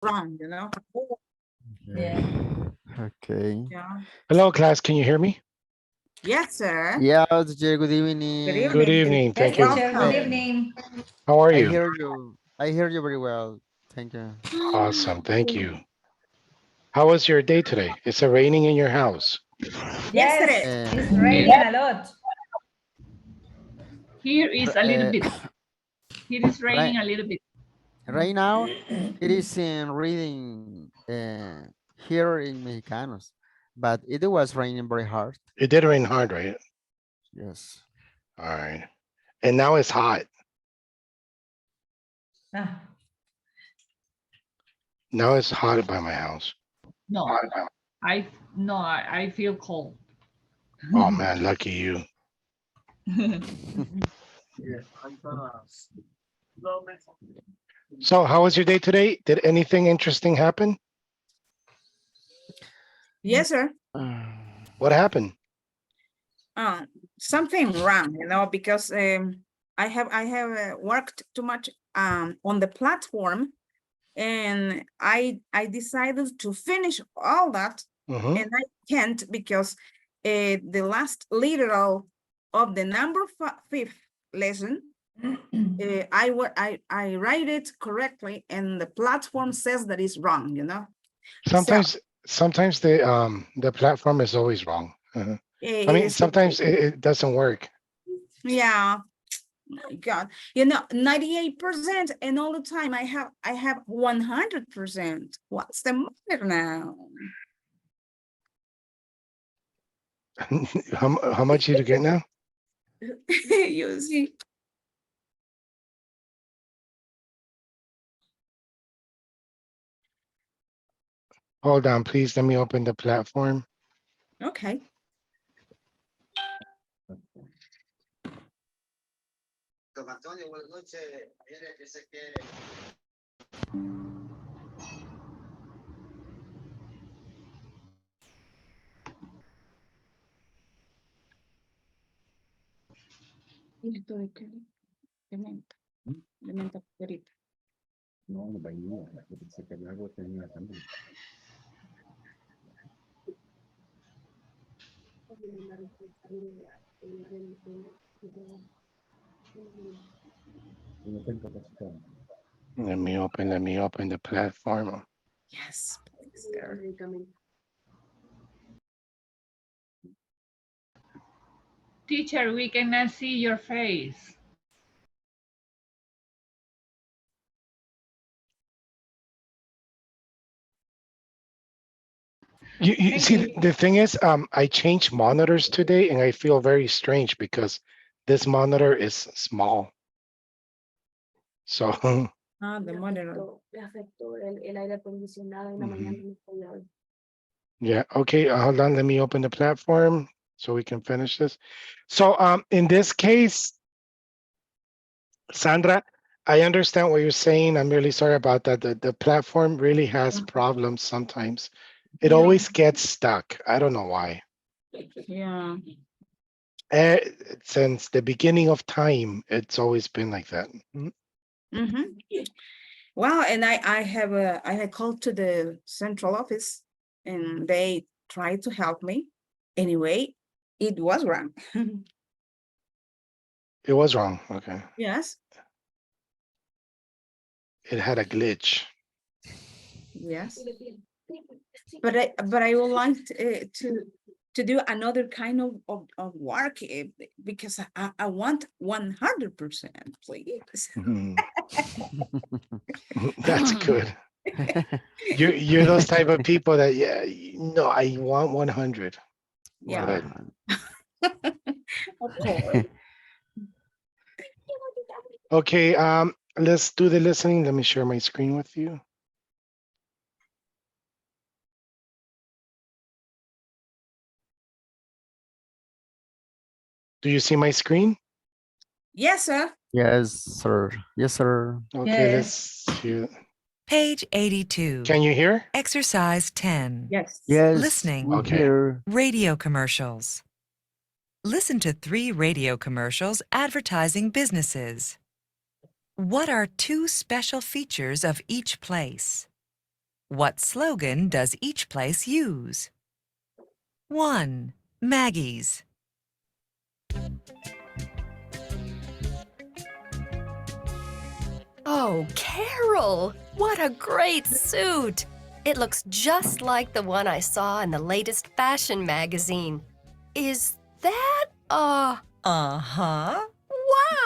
wrong, you know? Yeah. Okay. Yeah. Hello, class. Can you hear me? Yes, sir. Yeah, teacher, good evening. Good evening. Good evening. Yes, Thank you. teacher. Good Welcome. evening. How are I you? hear you. I hear you very well. Thank you. Awesome. Thank you. How was your day today? It's raining in your house. Yes, it Yes, is. it's raining a lot. Here is a little bit. Here is Right, raining a little bit. right now, it is in reading here in Mexicanos, but it was raining very hard. It did rain hard, right? Yes. All right. And now it's hot. Ah, Now it's hot by my house. No, I feel cold. Oh man, lucky you. So how was your day today? Did anything interesting happen? Yes, sir. What happened? Something wrong, you know, because I have worked too much on the platform, and I decided to finish all that, Mhm. and I can't because the last literal of the number fifth lesson, I write it correctly, and the platform says that it's wrong, you know. Sometimes the platform is always wrong. Uh-huh. I mean, It's, sometimes it doesn't work. yeah. My God, you know, 98%, and all the time I have 100%. What's the matter now? How much did you get now? You see, Hold on, please. Let me open the platform. okay. Y esto de qué? De menta. De menta perita. No, vainilla, yo pensé que el agua tenía también. Y no tengo capacidad. Let me open the platform. Yes, please, sir. Teacher, we cannot see your face. You see, the thing is, I changed monitors today, and I feel very strange because this monitor is small. So The monitor. Le afectó el aire acondicionado en la mañana. No podía ver. yeah, okay, hold on. Let me open the platform so we can finish this. So in this case, Sandra, I understand what you're saying. I'm really sorry about that. The platform really has problems sometimes. It Yeah. always gets stuck. I don't know why. Yeah. Since the beginning of time, it's always been like that. Well, and I had called to the central office, and they tried to help me. Anyway, it was wrong. It was wrong. Okay. Yes. It had a glitch. Yes. But I would like to do another kind of work, because I want 100%, please. Mhm. That's good. You're those type of people that, yeah, no, I want 100. Yeah. Good. Of course. Okay, let's do the listening. Let me share my screen with you. Do you see my screen? Yes, sir. Yes, sir. Yes, sir. Okay, Yes. let's hear. Page 82. Can you hear? Exercise 10. Yes. Yes, Listening. we Okay. hear. Radio commercials. Listen to 3 radio commercials advertising businesses. What are 2 special features of each place? What slogan does each place use? 1. Maggie's. Oh, Carol, what a great suit! It looks just like the one I saw in the latest fashion magazine. Is that Uh-huh.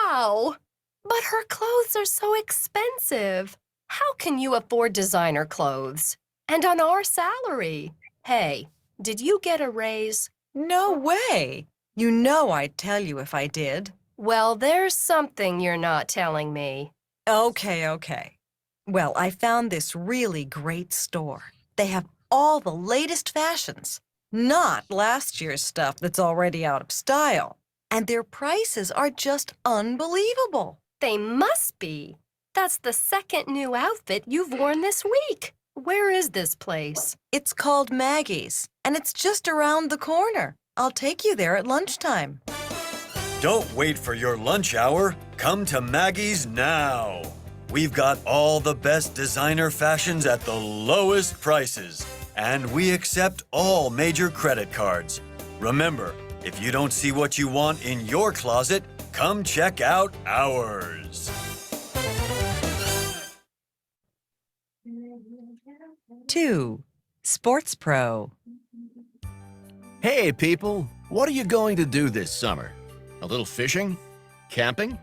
Wow! But her clothes are so expensive. How can you afford designer clothes? And on our salary? Hey, did you get a raise? No way. You know I'd tell you if I did. Well, there's something you're not telling me. Okay. Well, I found this really great store. They have all the latest fashions, not last year's stuff that's already out of style. And their prices are just unbelievable. They must be. That's the second new outfit you've worn this week. Where is this place? It's called Maggie's, and it's just around the corner. I'll take you there at lunchtime. Don't wait for your lunch hour. Come to Maggie's now. We've got all the best designer fashions at the lowest prices. And we accept all major credit cards. Remember, if you don't see what you want in your closet, come check out ours. 2. Sports Pro. Hey, people, what are you going to do this summer? A little fishing? Camping?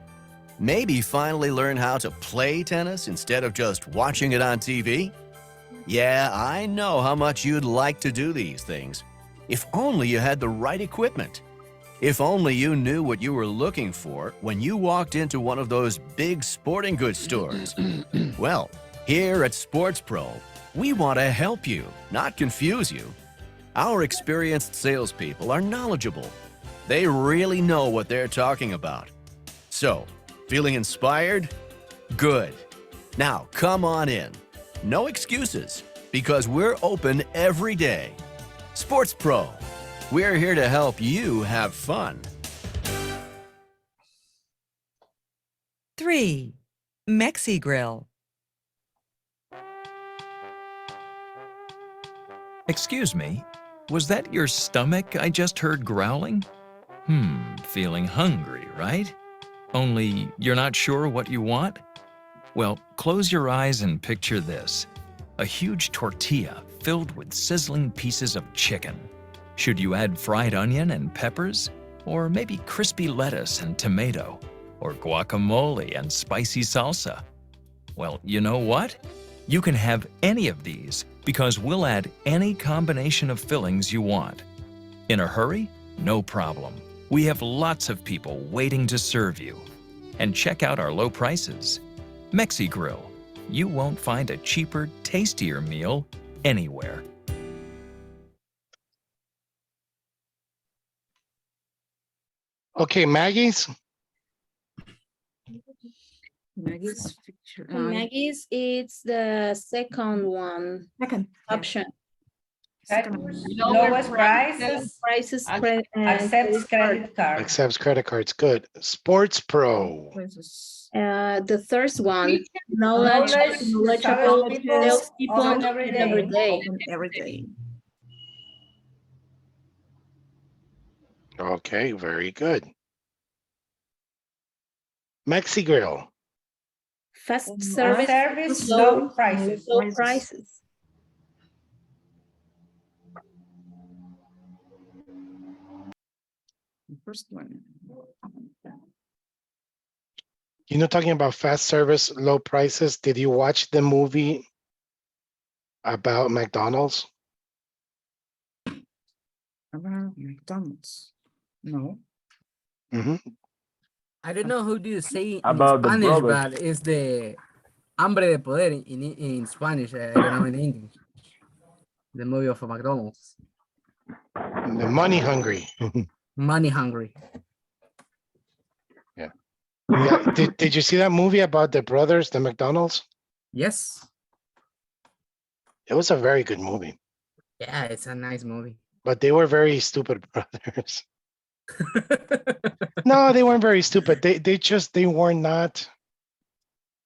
Maybe finally learn how to play tennis instead of just watching it on TV? Yeah, I know how much you'd like to do these things. If only you had the right equipment. If only you knew what you were looking for when you walked into one of those big sporting goods stores. Well, here at Sports Pro, we want to help you, not confuse you. Our experienced salespeople are knowledgeable. They really know what they're talking about. So, feeling inspired? Good. Now, come on in. No excuses, because we're open every day. Sports Pro, we're here to help you have fun. 3. Mexi Grill. Excuse me, was that your stomach I just heard growling? Feeling hungry, right? Only you're not sure what you want? Well, close your eyes and picture this. A huge tortilla filled with sizzling pieces of chicken. Should you add fried onion and peppers? Or maybe crispy lettuce and tomato? Or guacamole and spicy salsa? Well, you know what? You can have any of these because we'll add any combination of fillings you want. In a hurry? No problem. We have lots of people waiting to serve you. And check out our low prices. Mexi Grill. You won't find a cheaper, tastier meal anywhere. Okay, Maggie's. Maggie's picture. Maggie's, it's the second one. Second Option. Lowest prices, Prices. accepts credit card. Accepts credit cards. Good. Sports Pro. The first one, knowledgeable salespeople open every day. every day. every day. Okay, very good. Mexi Grill. Fast service, Low prices. low prices. First one. You know, talking about fast service, low prices. Did you watch the movie about McDonald's? About McDonald's. No. I don't know how do you say in About the Spanish, brother. but it's the hambre de poder in Spanish. I don't know in English. The movie of McDonald's. The Money Hungry. Money hungry. Yeah. Did you see that movie about the brothers, the McDonald's? Yes. It was a very good movie, Yeah, it's a nice movie. but they were very stupid brothers. No, they weren't very stupid. They were not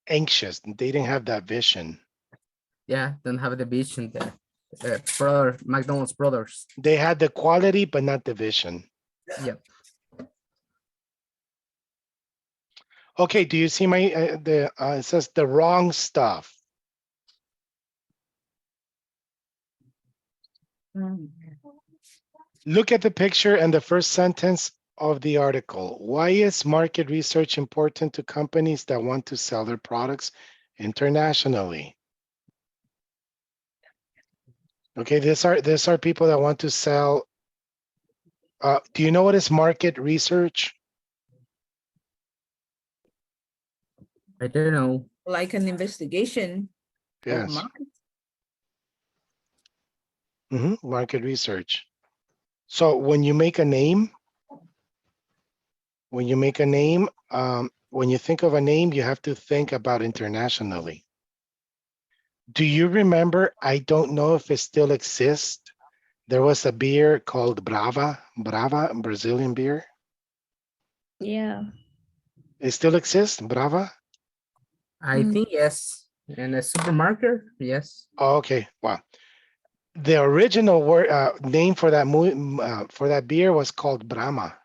anxious. They didn't have that vision. Yeah, don't have the vision there. Brother, McDonald's brothers. They had the quality, but not the vision. Yep. Okay, do you see my, it says the wrong stuff. Look at the picture and the first sentence of the article. Why is market research important to companies that want to sell their products internationally? Okay, these are people that want to sell. Do you know what is market research? I don't know. Like an investigation. Of Yes. market. Market research. So when you make a name, when you think of a name, you have to think about internationally. Do you remember? I don't know if it still exists. There was a beer called Brava, Brazilian beer. Yeah. It still exists, Brava? I think yes. In a supermarket, yes. Oh, okay, wow. The original word name for that for that beer was called Brahma.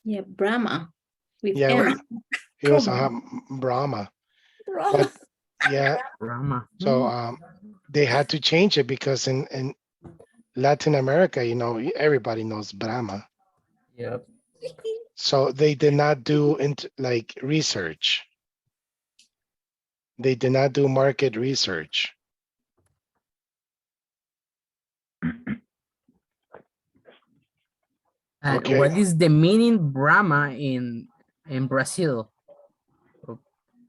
Yeah, Brahma. With Yeah, M. it was Come Brahma. Brahma. But yeah, Brahma. so they had to change it because in Latin America, you know, everybody knows Brahma. Yep. So they did not do like research. They did not do market research. And Okay. what is the meaning Brahma in Brazil?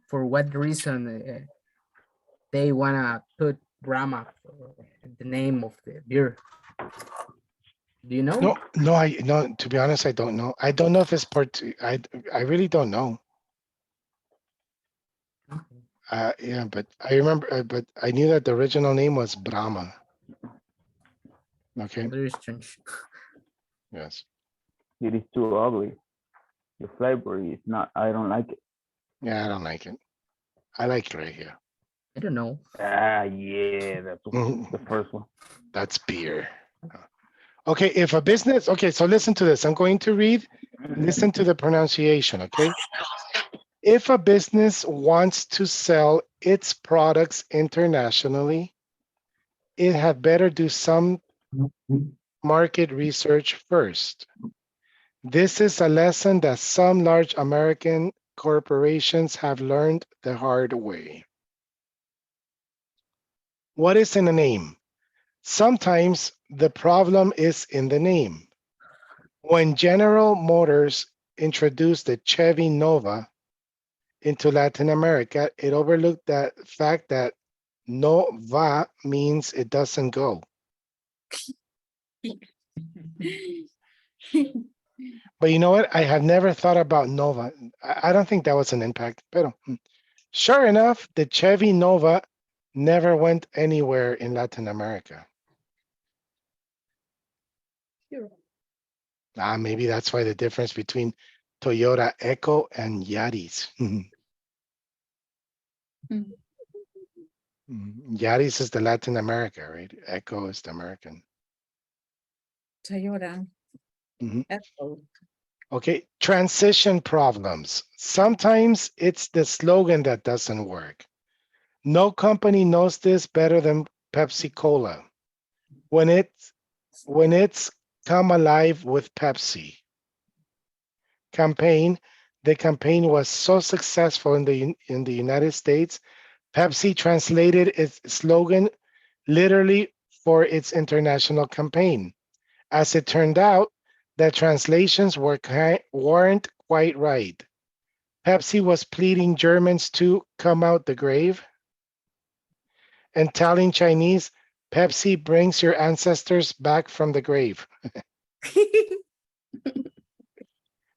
For what reason they wanna put Brahma for the name of the beer? Do you know? No, to be honest, I don't know. I don't know if it's I really don't know. Yeah, but I remember, but I knew that the original name was Brahma. Okay. Very strange. Yes. It is too ugly. The flavor is not, I don't like it. Yeah, I don't like it. I like it right here. I don't know. Yeah, that's the first one. That's beer. Okay, if a business, okay, so listen to this. I'm going to read, listen to the pronunciation, okay? If a business wants to sell its products internationally, it had better do some market research first. This is a lesson that some large American corporations have learned the hard way. What is in a name? Sometimes the problem is in the name. When General Motors introduced the Chevy Nova into Latin America, it overlooked that fact that no va means it doesn't go. But you know what? I have never thought about Nova. I don't think that was an impact. But sure enough, the Chevy Nova never went anywhere in Latin America. Maybe that's why the difference between Toyota Echo and Yaris. Yaris is the Latin America, right? Echo is the American. Toyota. Apple. Okay, transition problems. Sometimes it's the slogan that doesn't work. No company knows this better than Pepsi Cola. When it's come alive with Pepsi campaign, the campaign was so successful in the United States, Pepsi translated its slogan literally for its international campaign. As it turned out, the translations weren't quite right. Pepsi was pleading Germans to come out the grave and telling Chinese, Pepsi brings your ancestors back from the grave.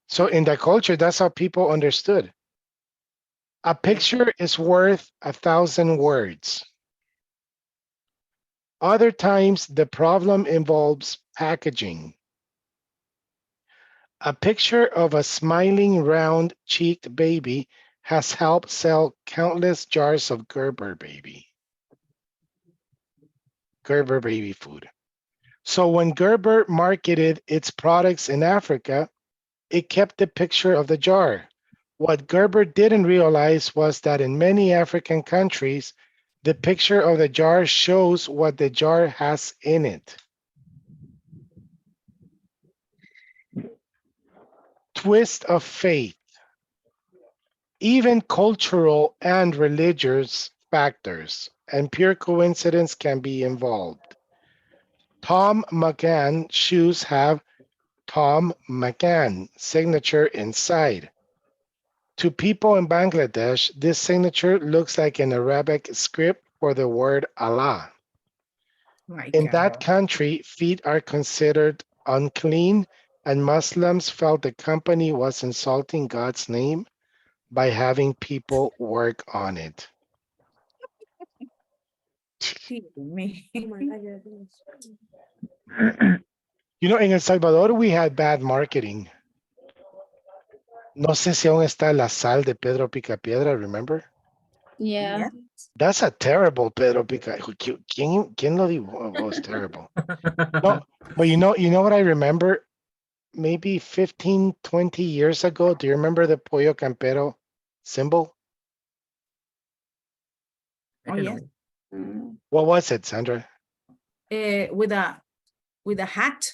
So in that culture, that's how people understood. A picture is worth 1,000 words. Other times, the problem involves packaging. A picture of a smiling, round-cheeked baby has helped sell countless jars of Gerber baby. Gerber baby food. So when Gerber marketed its products in Africa, it kept the picture of the jar. What Gerber didn't realize was that in many African countries, the picture of the jar shows what the jar has in it. Twist of fate. Even cultural and religious factors and pure coincidence can be involved. Tom McGann shoes have Tom McGann signature inside. To people in Bangladesh, this signature looks like an Arabic script for the word Allah. In that country, feet are considered unclean, and Muslims felt the company was insulting God's name by having people work on it. Me. Oh my God, you're doing You know, in El Salvador, we had bad marketing. No sé si aún está la sal de Pedro Picapiedra, remember? Yeah. That's a terrible Pedro Pica. ¿Quién lo dijo? Oh, it was terrible. No, but you know what I remember? Maybe 15, 20 years ago, do you remember the Pollo Campero symbol? Oh, yeah. What was it, Sandra? With a hat,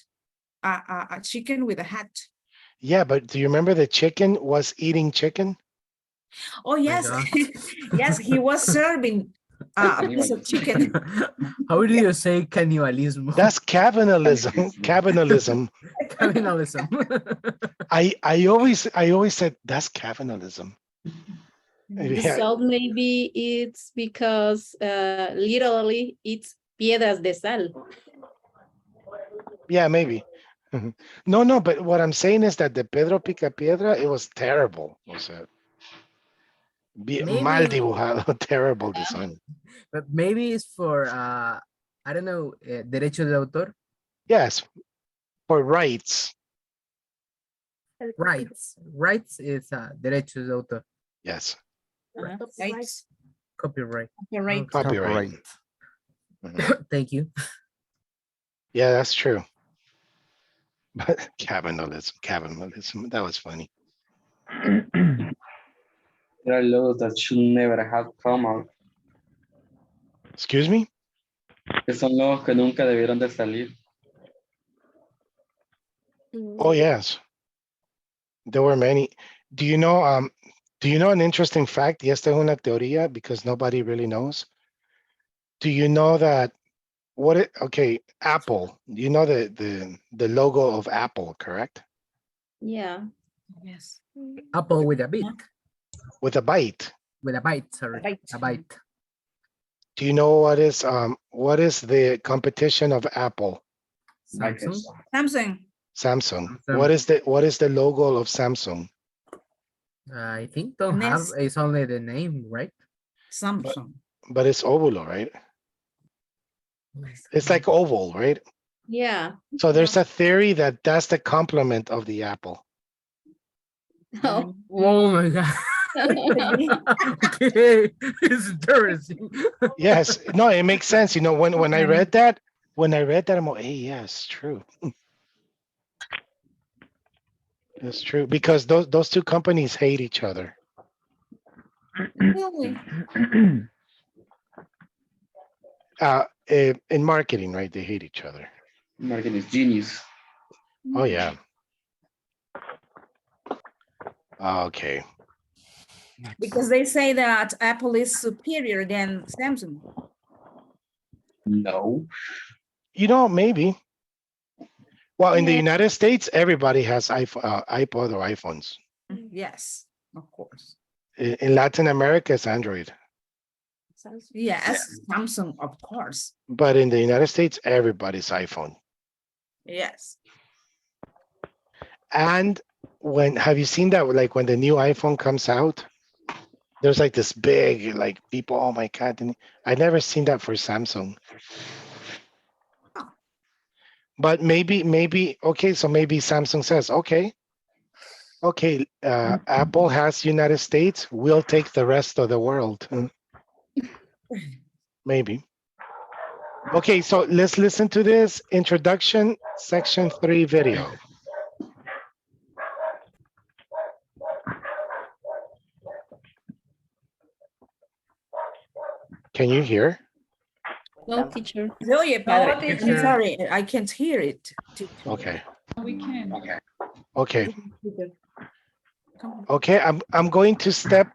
a chicken with a hat. Yeah, but do you remember the chicken was eating chicken? Oh, yes. Yes, he was serving a piece of chicken. How do you say cannibalism? That's cannibalism. Cannibalism. Cannibalism. I always said that's cannibalism. The Yeah, salt maybe it's because literally it's piedras de sal. yeah, maybe. No, but what I'm saying is that the Pedro Picapiedra, it was terrible. O sea, mal Maybe- dibujado, terrible design. But maybe it's for I don't know, derecho de autor. Yes, for rights. Rights is derecho de autor. Yes, Rights. Copyright. Copyright. copyright. Thank you. Yeah, that's true. But cannibalism, that was funny. There are laws that should never have come out. Excuse me? Que son laws que nunca debieron de salir. Oh, yes. There were many. Do you know an interesting fact? Y esta es una teoría because nobody really knows. Do you know that okay, Apple, you know the logo of Apple, correct? Yeah. Yes. Apple with a bit. With a bite. With a bite, sorry. A bite. Do you know what is the competition of Apple? Samsung. Samsung. Samsung. Samsung. What is the logo of Samsung? I think don't have, it's only the name, right? Samsung. But it's oval, right? It's like oval, right? Yeah. So there's a theory that that's the complement of the apple. Oh. Oh my God. Okay, it's interesting. Yes, no, it makes sense. You know, when I read that, I'm like, hey, yes, true. It's true because those two companies hate each other. Really? In marketing, right? They hate each other. Marketing is genius. Oh yeah. Okay. Because they say that Apple is superior than Samsung. No. You know, maybe. Well, in the United States, everybody has iPod or iPhones. Yes, of course. In Latin America, it's Android. Yes, Samsung, of course. But in the United States, everybody's iPhone. Yes. And have you seen that? Like when the new iPhone comes out, there's like this big, like people, oh my God. And I never seen that for Samsung. But maybe, okay, so maybe Samsung says, okay, Apple has United States, we'll take the rest of the world. Maybe. Okay, so let's listen to this introduction, section 3 video. Can you hear? No, teacher. Really, padre. I'm teacher. sorry, I can't hear it. Okay, We can. okay. Okay, I'm going to step,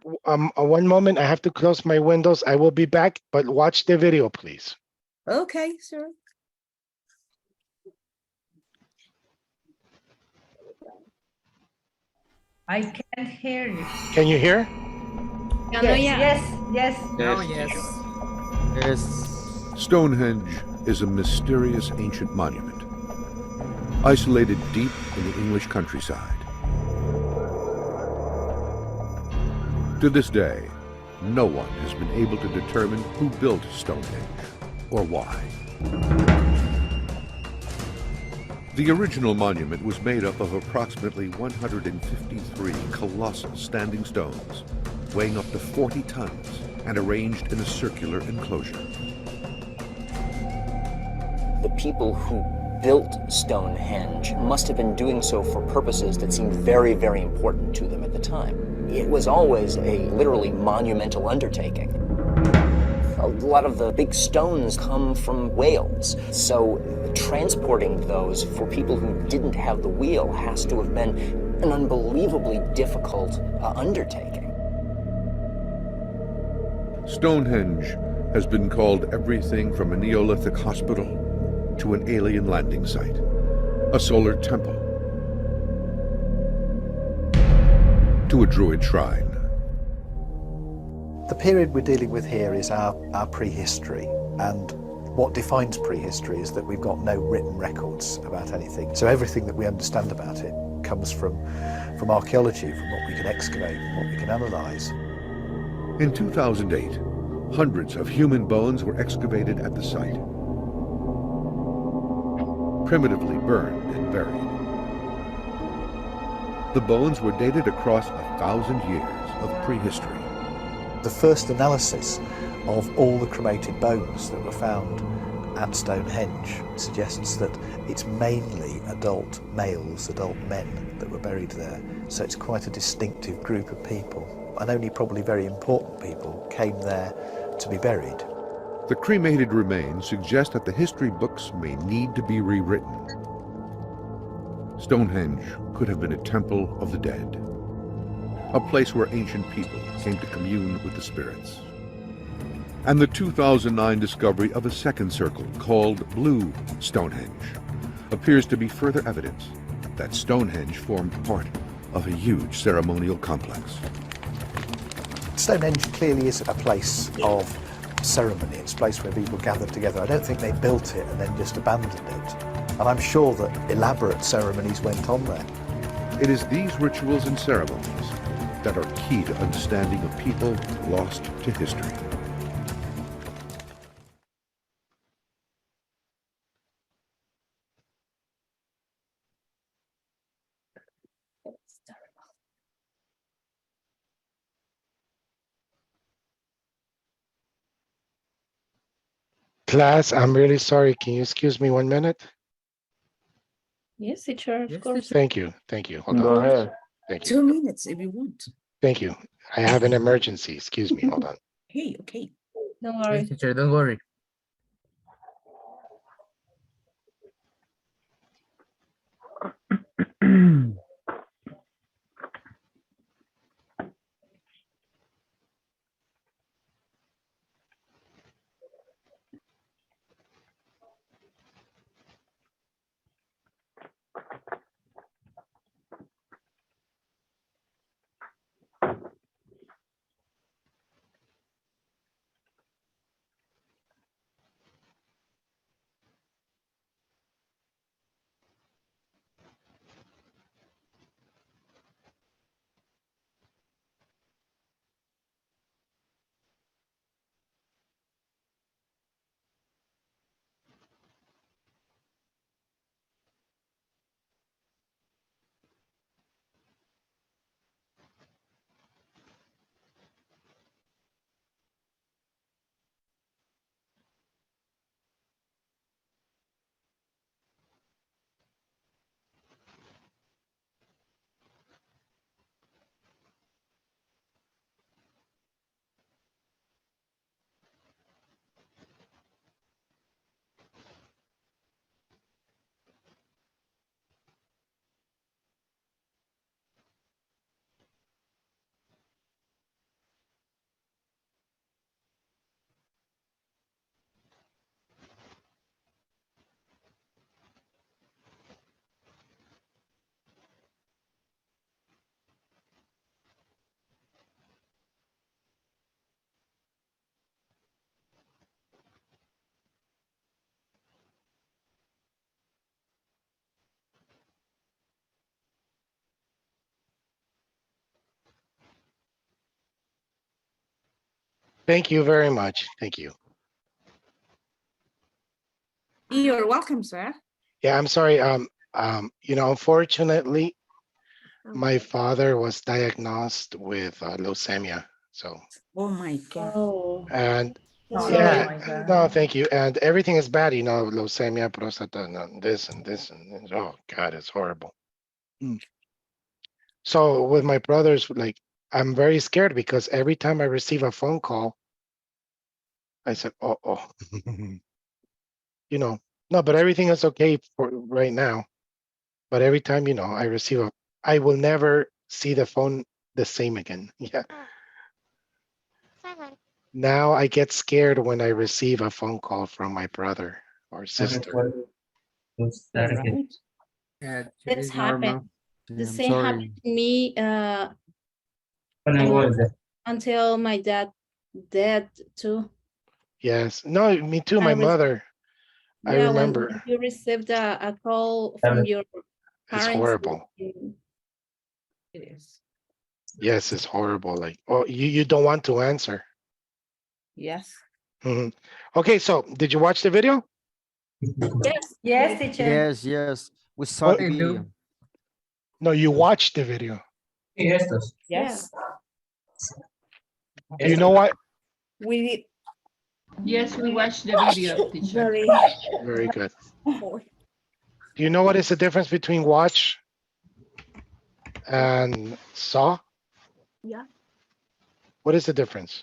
one moment, I have to close my windows. I will be back, but watch the video, please. Okay, sir. I can't hear you. Can you hear? Ya no, ya. Yes, yes. Oh, yes. Yes. Stonehenge is a mysterious ancient monument, isolated deep in the English countryside. To this day, no one has been able to determine who built Stonehenge or why. The original monument was made up of approximately 153 colossal standing stones, weighing up to 40 tons and arranged in a circular enclosure. The people who built Stonehenge must have been doing so for purposes that seemed very, very important to them at the time. It was always a literally monumental undertaking. A lot of the big stones come from Wales, so transporting those for people who didn't have the wheel has to have been an unbelievably difficult undertaking. Stonehenge has been called everything from a Neolithic hospital to an alien landing site, a solar temple, to a druid shrine. The period we're dealing with here is our prehistory, and what defines prehistory is that we've got no written records about anything. So everything that we understand about it comes from archaeology, from what we can excavate, from what we can analyse. In 2008, hundreds of human bones were excavated at the site, primitively burned and buried. The bones were dated across 1,000 years of prehistory. The first analysis of all the cremated bones that were found at Stonehenge suggests that it's mainly adult males, adult men that were buried there. So it's quite a distinctive group of people, and only probably very important people came there to be buried. The cremated remains suggest that the history books may need to be rewritten. Stonehenge could have been a temple of the dead, a place where ancient people came to commune with the spirits. And the 2009 discovery of a second circle called Blue Stonehenge appears to be further evidence that Stonehenge formed part of a huge ceremonial complex. Stonehenge clearly is a place of ceremony. It's a place where people gathered together. I don't think they built it and then just abandoned it. And I'm sure that elaborate ceremonies went on there. It is these rituals and ceremonies that are key to understanding a people lost to history. Class, I'm really sorry. Can you excuse me 1 minute? Yes, teacher, of course. Thank you. Thank you. Hold Go on. ahead. Thank you. 2 minutes if you want. Thank you. I have an emergency. Excuse me. Hold on. Hey, okay. Don't Yes, worry. teacher, don't worry. Thank you very much. Thank you. You're welcome, sir. Yeah, I'm sorry. You know, unfortunately, my father was diagnosed with leukemia. So. Oh my God. Oh, And oh yeah, my God. no, thank you. And everything is bad, you know, leukemia, prostata, and this and this and oh God, it's horrible. So with my brothers, like, I'm very scared because every time I receive a phone call, I said, oh, you know, no, but everything is okay for right now. But every time, you know, I receive I will never see the phone the same again. Yeah. Now I get scared when I receive a phone call from my brother or sister. Right. Yeah, That's it's normal. happened. The I'm same sorry. happened to me Bueno, until my dad dead too. Yes. No, me too. My I was mother. I Yeah, when remember. you received a call from your It's parents. horrible. It is. Yes, it's horrible. Like, oh, you don't want to answer. Yes. Mhm. Okay, so did you watch the video? Yes. Yes, teacher. Yes, yes. We saw What? the I video. do. No, you watched the video. Yes. Do you know what? We did. Yes, we watched the video, teacher. Very. Very good. Oh, Do you know what is the difference between watch and saw? Yeah, What is the difference?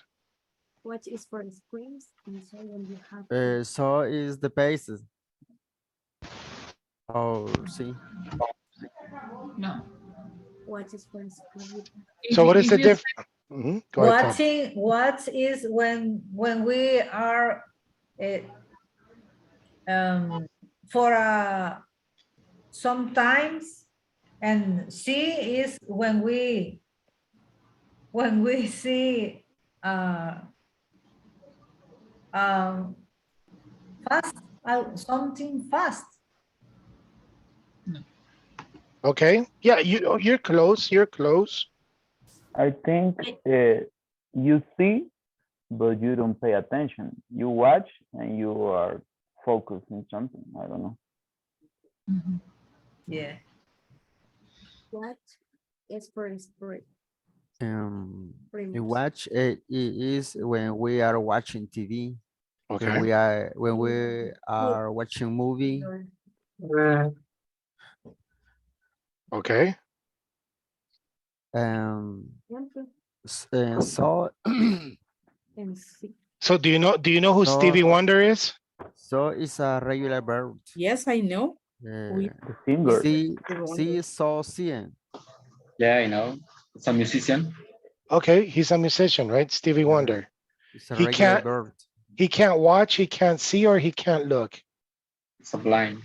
watch is for the screens, and so when you have So is the basis. Oh, see. No. watch is for the screen. So what is If the you difference? Go ahead, Tom. What is when we are for sometimes, and see is when we see fast, something fast. Okay. Yeah, you're close. You're close. I think you see, but you don't pay attention. You watch and you are focused on something. I don't know. Yeah. What is for the screen? You watch is when we are watching TV. Okay. When we are watching movie. Okay. So So do you know who So- Stevie Wonder is? so it's a regular verb. yes, I know. Uh, The singer. see, saw, seeing. Yeah, I know. It's a musician. Okay, he's a musician, right? Stevie Wonder. It's a He regular can't- verb. He can't watch, he can't see, or he can't look. It's a blind.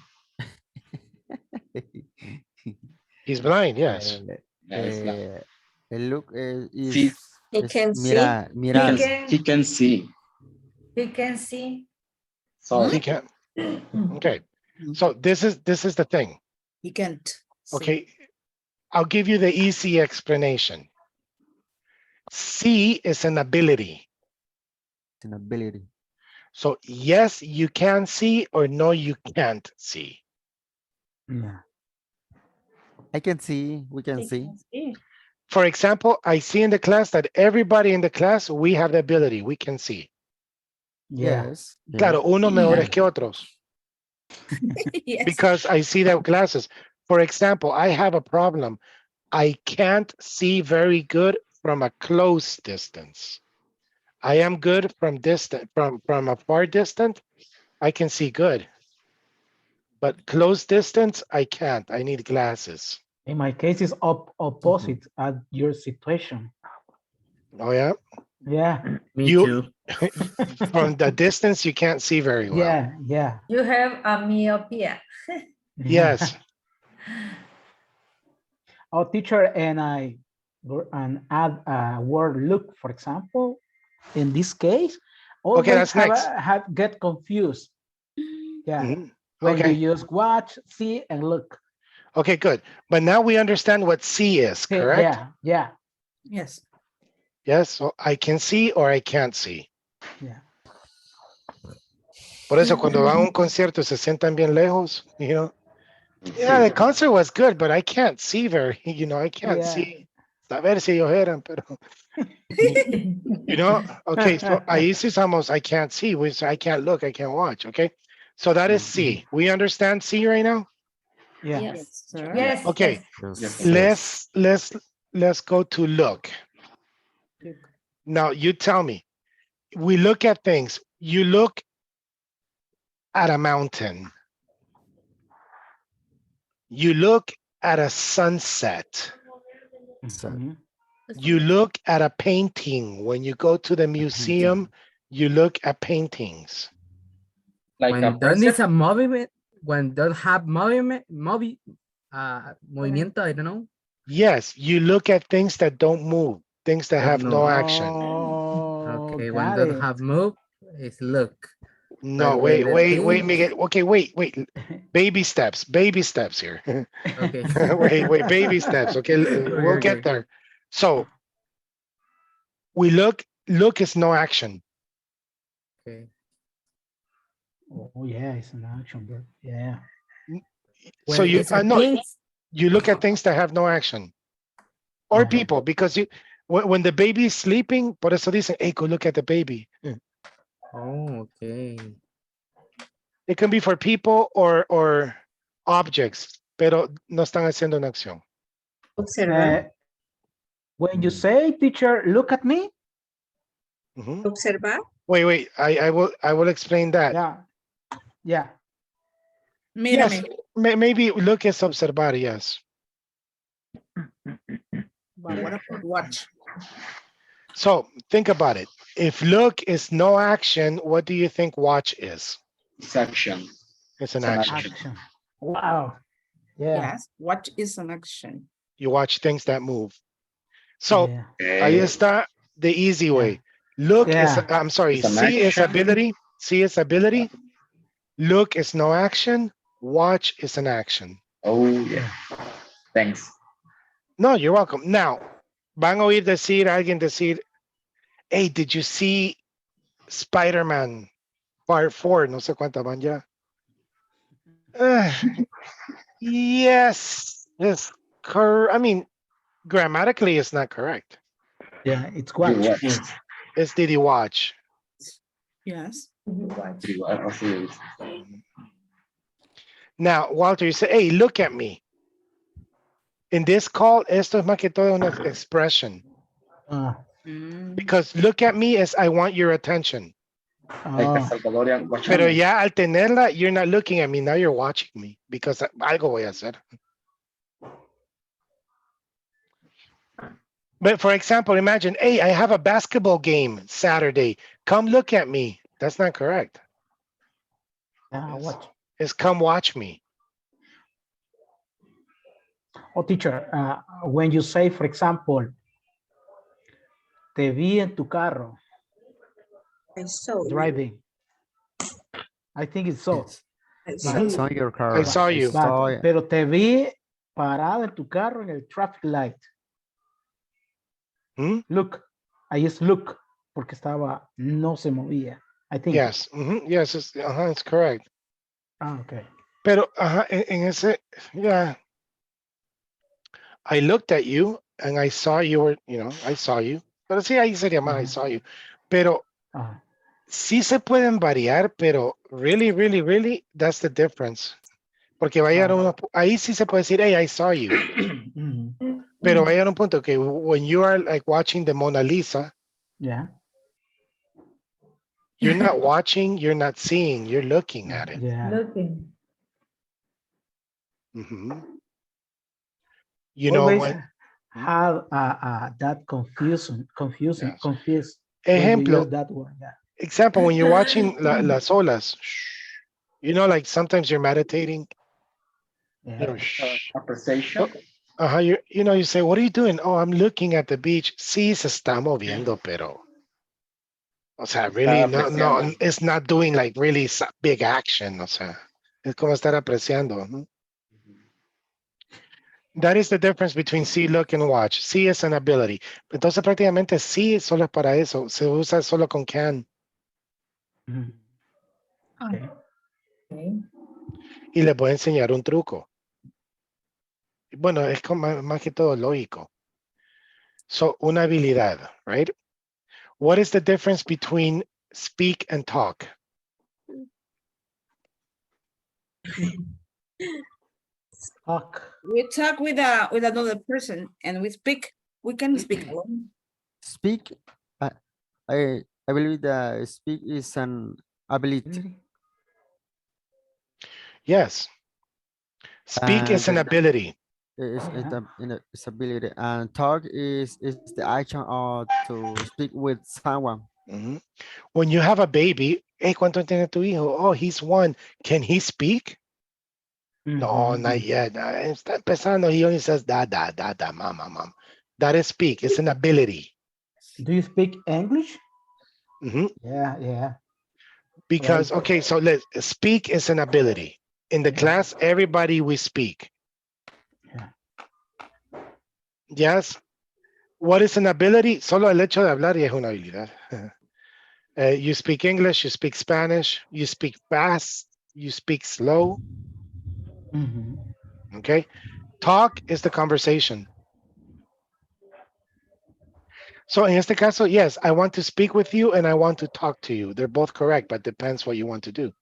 He's blind, yes. Yeah, it's blind. Look is See. He can mira, see. mira. He can see. He can see. So He can't. Okay. So this is the thing. He can't. see. Okay. I'll give you the easy explanation. See is an ability. It's an ability. So yes, you can see, or no, you can't see. Yeah. I can see. We can He see. can see. For example, I see in the class that everybody in the class, we have the ability, we can see. Yes. Claro, unos mejores que otros. Yes. Because I see their glasses. For example, I have a problem. I can't see very good from a close distance. I am good from distant, from a far distance. I can see good. But close distance, I can't. I need glasses. In my case, it's opposite at your situation. Oh yeah. Yeah. Me You- too. From the distance, you can't see very well. Yeah, yeah. You have a myopia. Yes. Oh, teacher, and add a word look, for example. In this case, Okay, that's next. Get confused. Yeah. Mhm. When Okay. you use watch, see, and look. Okay, good. But now we understand what see is, Okay, correct? yeah, yeah. Yes. Yes. So I can see or I can't see. Por eso cuando van a un concierto se sientan bien lejos, you know. Yeah, the concert was good, but I can't see very, you know, I can't see. A ver si ellos eran, pero. You know, okay, so ahí sí somos, I can't see, I can't look, I can't watch, okay? So that is C. We understand C right now? Yes, sir. yes. Okay, Yes. let's go to look. Now you tell me, we look at things. You look at a mountain. You look at a sunset. You look at a painting. When you go to the museum, you look at paintings. Like When there is a movement, when don't have movement, movimiento, I don't know. Yes, you look at things that don't move, things that have no action. Okay, when don't have move, it's look. No, But wait, when the wait, thing- Miguel. Okay, wait. Baby steps here. Okay. wait, baby steps. Okay, we'll get there. So we look is no action. Okay. Oh yeah, it's an action, bro. Yeah. So you you look at things that have no action. Or people, because when the baby is sleeping, por eso dicen, hey, go look at the baby. Oh, okay. It can be for people or objects, pero no están haciendo una acción. When you say, teacher, look at me. Observar. Wait, I will explain that. Yeah. Yes, maybe look is observar, yes. But what about watch? So think about it. If look is no action, what do you think watch is? It's action. It's an action. Wow. Yeah. Yes, watch is an action. You watch things that move. So ahí está the easy way. Look is, I'm sorry, It's an see is action. ability. See is ability. Look is no action. Watch is an action. Oh, yeah. Thanks. No, you're welcome. Now, van a oír decir, alguien decir, hey, did you see Spider-Man Part 4? No sé cuántas van ya. Yes. I mean, grammatically, it's not correct. Yeah, it's watch. It's did you watch? Yes. Now, Walter, you say, hey, look at me. In this call, esto es más que todo una expression. Because look at me is I want your attention. Like a Salvadorian Pero watching. ya al tenerla, you're not looking at me, now you're watching me. Because algo voy a hacer. But for example, imagine, hey, I have a basketball game Saturday. Come look at me. That's not correct. Watch. It's come watch me. Oh, teacher, when you say, for example, te vi en tu carro. I saw driving. I think it's so. I saw your car. I saw you. Pero te vi parado en tu carro en el traffic light. Look, ahí es look, porque no se movía. I think. Yes, yes, it's correct. Okay. Pero, en ese, yeah. I looked at you and I saw you were, I saw you. Pero sí, ahí sería más, I saw you. Pero sí se pueden variar, pero really, that's the difference. Porque va a llegar uno, ahí sí se puede decir, hey, I saw you. Pero va a llegar un punto que when you are like watching the Mona Lisa, yeah, you're not watching, you're not seeing, you're looking at it. Yeah. Looking. You know, always when, have that confused. Ejemplo, That word, yeah. example, when you're watching las olas, like sometimes you're meditating. Yeah. Appreciation. You say, what are you doing? Oh, I'm looking at the beach. Sí, se está moviendo, pero, o sea, really, no, it's not doing like really big action, o sea, es como estar apreciando. ¿No? That is the difference between see, look, and watch. See is an ability. Entonces, prácticamente, see solo es para eso. Se usa solo con can. Y les voy a enseñar un truco. Bueno, es como más que todo lógico. So, una habilidad, right? What is the difference between speak and talk? Talk. We talk with another person and we can speak alone. Speak, I believe that speak is an ability. Yes. Speak is an ability. It's ability, and talk is the action or to speak with someone. When you have a baby, hey, ¿cuánto tiene tu hijo? Oh, he's 1. Can he speak? No, not yet. Está empezando. He only says da, mama, mom. That is speak. It's an ability. Do you speak English? Mm-hmm. Yeah. Because, right. Okay, so let's speak is an ability. In the class, everybody we speak. Yeah. Yes. What is an ability? Solo el hecho de hablar ya es una habilidad. You speak English, you speak Spanish, you speak fast, you speak slow. Okay. Talk is the conversation. So in este caso, yes, I want to speak with you and I want to talk to you. They're both correct, but depends what you want to do.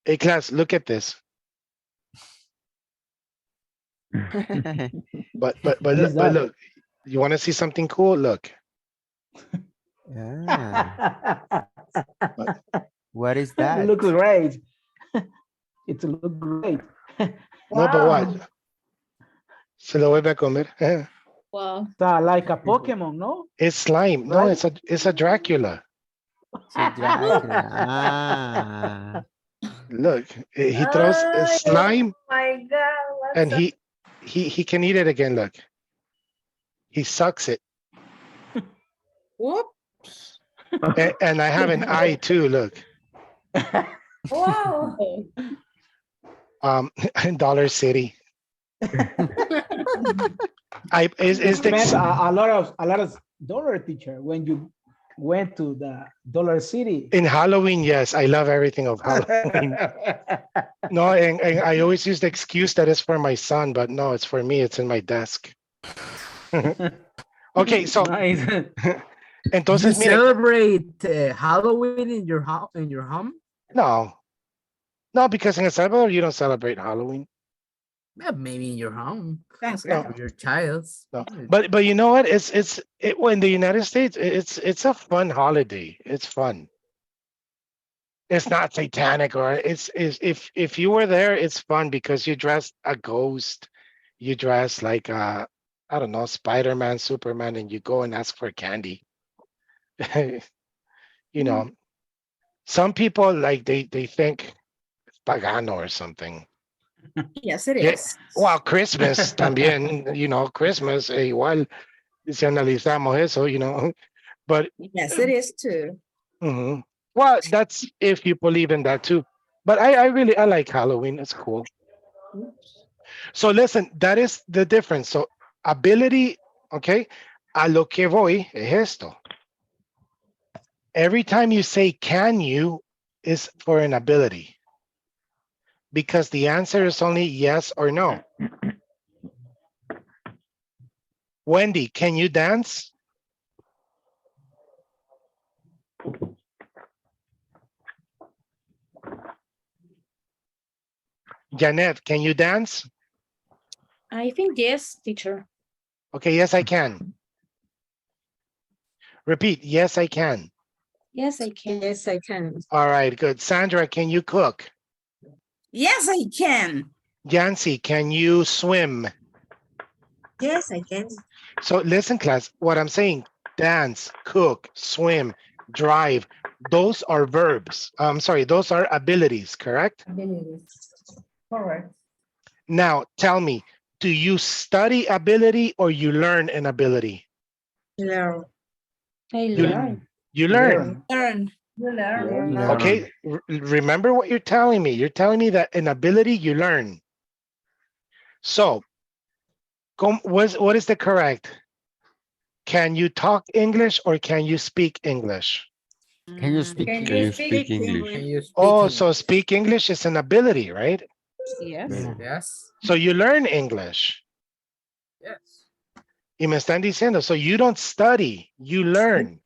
Hey, class, look at this. But look, you want to see something cool? Look. Yeah. What is that? It looks great. It looks great. No, but what? Se lo vuelve a comer. Wow. Like a Pokemon, no? It's slime. No, Right? it's a Dracula. Look, he throws slime. My God. And he can eat it again. Look, he sucks it. Whoops. And I have an eye too. Look. Wow. Dollar City. Is spent a lot of dollar, teacher, when you went to the Dollar City. In Halloween, yes, I love everything of Halloween. No, and I always use the excuse that it's for my son, but no, it's for me. It's in my desk. Okay, so Nice. entonces, you celebrate Halloween in your home? No, because in El Salvador you don't celebrate Halloween. Yeah, maybe in your home. Thanks, No. For your child. No. But you know what? Well, in the United States, it's a fun holiday. It's fun. It's not satanic, or if you were there, it's fun because you dress a ghost, you dress like I don't know, Spider-Man, Superman, and you go and ask for candy. You know, some people like they think it's pagano or something. Yes, it is. Well, Christmas también, you know, Christmas igual si analizamos eso, you know, but Yes, it is too. Well, that's if you believe in that too. But I really like Halloween. It's cool. So listen, that is the difference. So ability, okay, a lo que voy es esto. Every time you say can you is for an ability. Because the answer is only yes or no. Wendy, can you dance? Janet, can you dance? I think yes, teacher. Okay, yes, I can. Repeat, yes, I can. Yes, I can. Yes, I can. All right, good. Sandra, can you cook? Yes, I can. Yancy, can you swim? Yes, I can. So listen, class, what I'm saying, dance, cook, swim, drive, those are verbs. I'm sorry, those are abilities, correct? Abilities. Correct. Now, tell me, do you study ability or you learn an ability? Learn. I learn. You learn. Learn. You learn. Okay, remember what you're telling me. You're telling me that an ability you learn. So, what is the correct? Can you talk English or can you speak English? Can you speak Can English? you speak English? Can you speak Oh, English? so speak English is an ability, right? Yes. Yeah. Yes. So you learn English. Yes. Y me están diciendo, so you don't study, you learn.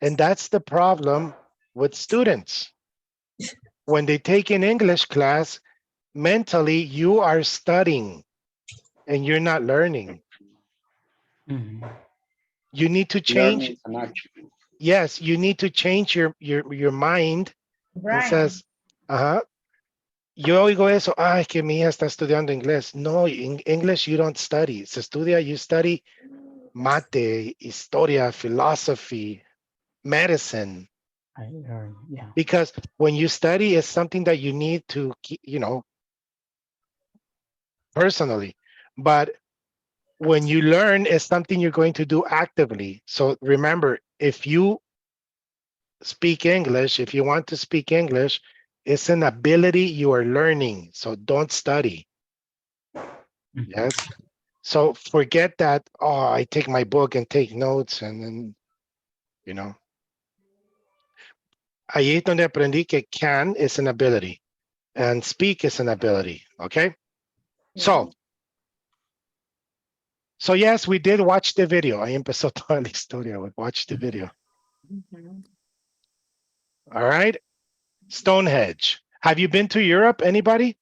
And that's the problem with students. When they take an English class, mentally you are studying and you're not learning. Mhm. You need to Learning change. is an action. Yes, you need to change your mind. It Brian, says, yo oigo eso, es que mi hija está estudiando inglés. No, in English you don't study. Se estudia, you study mate, historia, philosophy, medicine. I learn, yeah. Because when you study, it's something that you need to, personally. But when you learn, it's something you're going to do actively. So remember, if you speak English, if you want to speak English, it's an ability you are learning. So don't study. Yes. So forget that, I take my book and take notes and then, Ahí es donde aprendí que can is an ability and speak is an ability, okay? So yes, we did watch the video. Ahí empezó toda la historia with watch the video. All right. Stonehenge. Have you been to Europe, anybody?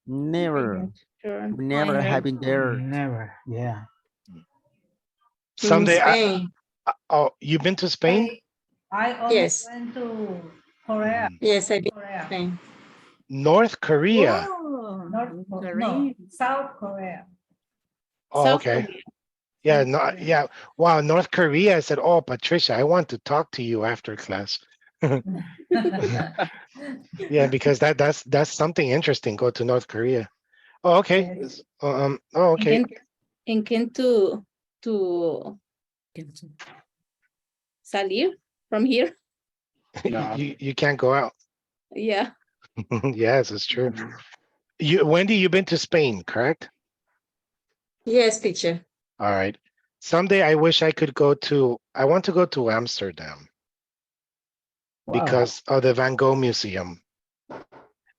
Never. Sure. Never have been there. Never, yeah. Someday. Spain. You've been to Spain? I also Yes. went to Korea. Yes, I've been to Korea. Spain. North Korea. Oh, No, Korea. South Korea. Oh, South okay. Korea. Yeah, no, yeah. Wow, North Korea. I said, oh, Patricia, I want to talk to you after class. Yeah, because that's something interesting. Go to North Korea. Oh, okay. Yes. Okay. And can to salir from here? No. You can't go out. Yeah. Yes, it's true. Wendy, you've been to Spain, correct? Yes, teacher. All right. Someday I wish I could I want to go to Amsterdam because of the Van Gogh Museum.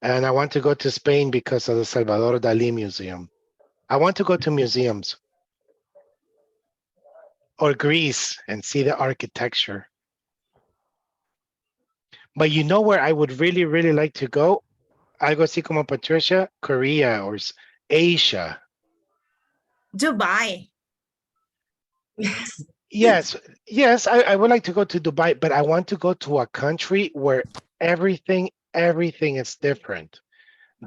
And I want to go to Spain because of the Salvador Dali Museum. I want to go to museums. Or Greece and see the architecture. But you know where I would really, really like to go? Algo así como Patricia, Korea or Asia. Dubai. Yes, I would like to go to Dubai, but I want to go to a country where everything is different.